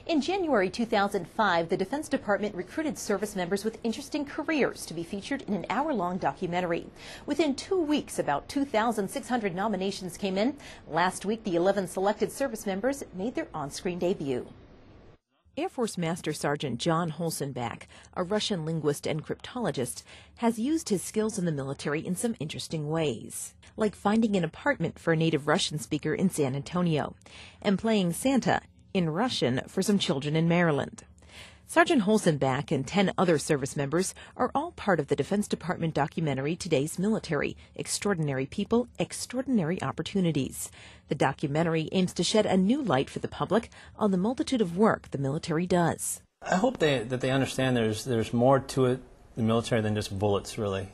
In January 2005, the Defense Department recruited service members with interesting careers to be featured in an hour-long documentary. Within 2 weeks, about 2,600 nominations came in. Last week, the 11 selected service members made their on-screen debut. Air Force Master Sergeant John Holzenbach, a Russian linguist and cryptologist, has used his skills in the military in some interesting ways, like finding an apartment for a native Russian speaker in San Antonio and playing Santa in Russian for some children in Maryland. Sergeant Holzenbach and 10 other service members are all part of the Defense Department documentary Today's Military: Extraordinary People, Extraordinary Opportunities. The documentary aims to shed a new light for the public on the multitude of work the military does. I hope that they understand there's more to it, the military, than just bullets, really.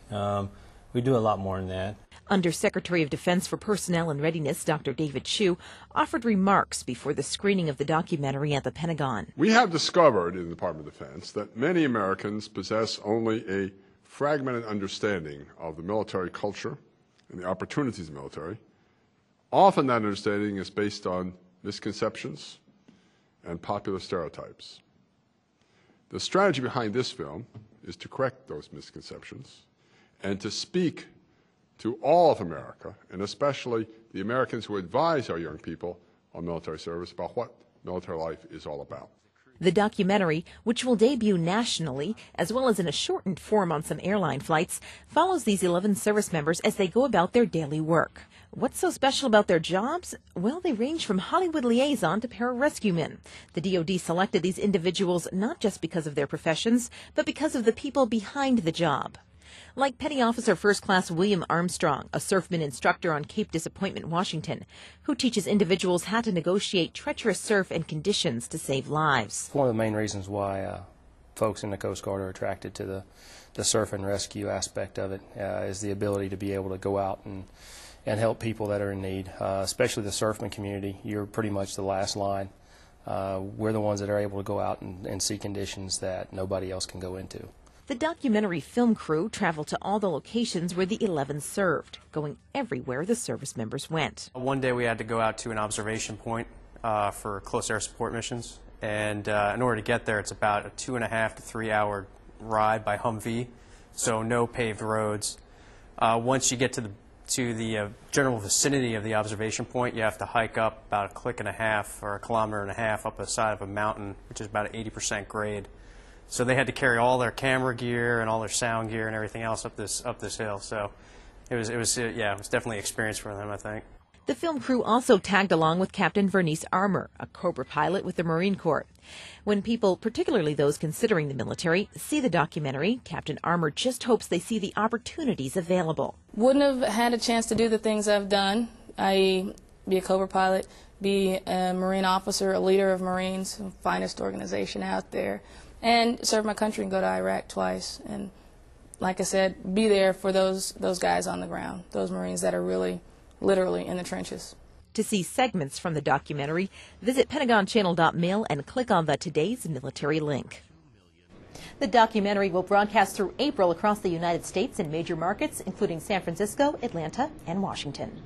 We do a lot more than that. Undersecretary of Defense for Personnel and Readiness, Dr. David Hsu, offered remarks before the screening of the documentary at the Pentagon. We have discovered in the Department of Defense that many Americans possess only a fragmented understanding of the military culture and the opportunities of the military. Often that understanding is based on misconceptions and popular stereotypes. The strategy behind this film is to correct those misconceptions and to speak to all of America, and especially the Americans who advise our young people on military service, about what military life is all about. The documentary, which will debut nationally, as well as in a shortened form on some airline flights, follows these 11 service members as they go about their daily work. What's so special about their jobs? Well, they range from Hollywood liaison to pararescuemen. The DoD selected these individuals not just because of their professions, but because of the people behind the job. Like Petty Officer First Class William Armstrong, a surfman instructor on Cape Disappointment, Washington, who teaches individuals how to negotiate treacherous surf and conditions to save lives. One of the main reasons why folks in the Coast Guard are attracted to the surf and rescue aspect of it is the ability to be able to go out and help people that are in need, especially the surfman community. You're pretty much the last line. We're the ones that are able to go out and see conditions that nobody else can go into. The documentary film crew traveled to all the locations where the 11 served, going everywhere the service members went. One day we had to go out to an observation point for close air support missions, and in order to get there, it's about a 2.5 to 3 hour ride by Humvee, so no paved roads. Once you get to the general vicinity of the observation point, you have to hike up about 1.5 miles or 1.5 kilometers up the side of a mountain, which is about an 80% grade. So they had to carry all their camera gear and all their sound gear and everything else up this hill. So it was definitely an experience for them, I think. The film crew also tagged along with Captain Vernice Armour, a Cobra pilot with the Marine Corps. When people, particularly those considering the military, see the documentary, Captain Armour just hopes they see the opportunities available. Wouldn't have had a chance to do the things I've done, i.e. be a Cobra pilot, be a Marine officer, a leader of Marines, the finest organization out there, and serve my country and go to Iraq twice. And like I said, be there for those guys on the ground, those Marines that are really, literally in the trenches. To see segments from the documentary, visit PentagonChannel.mil and click on the Today's Military link. The documentary will broadcast through April across the United States in major markets, including San Francisco, Atlanta, and Washington.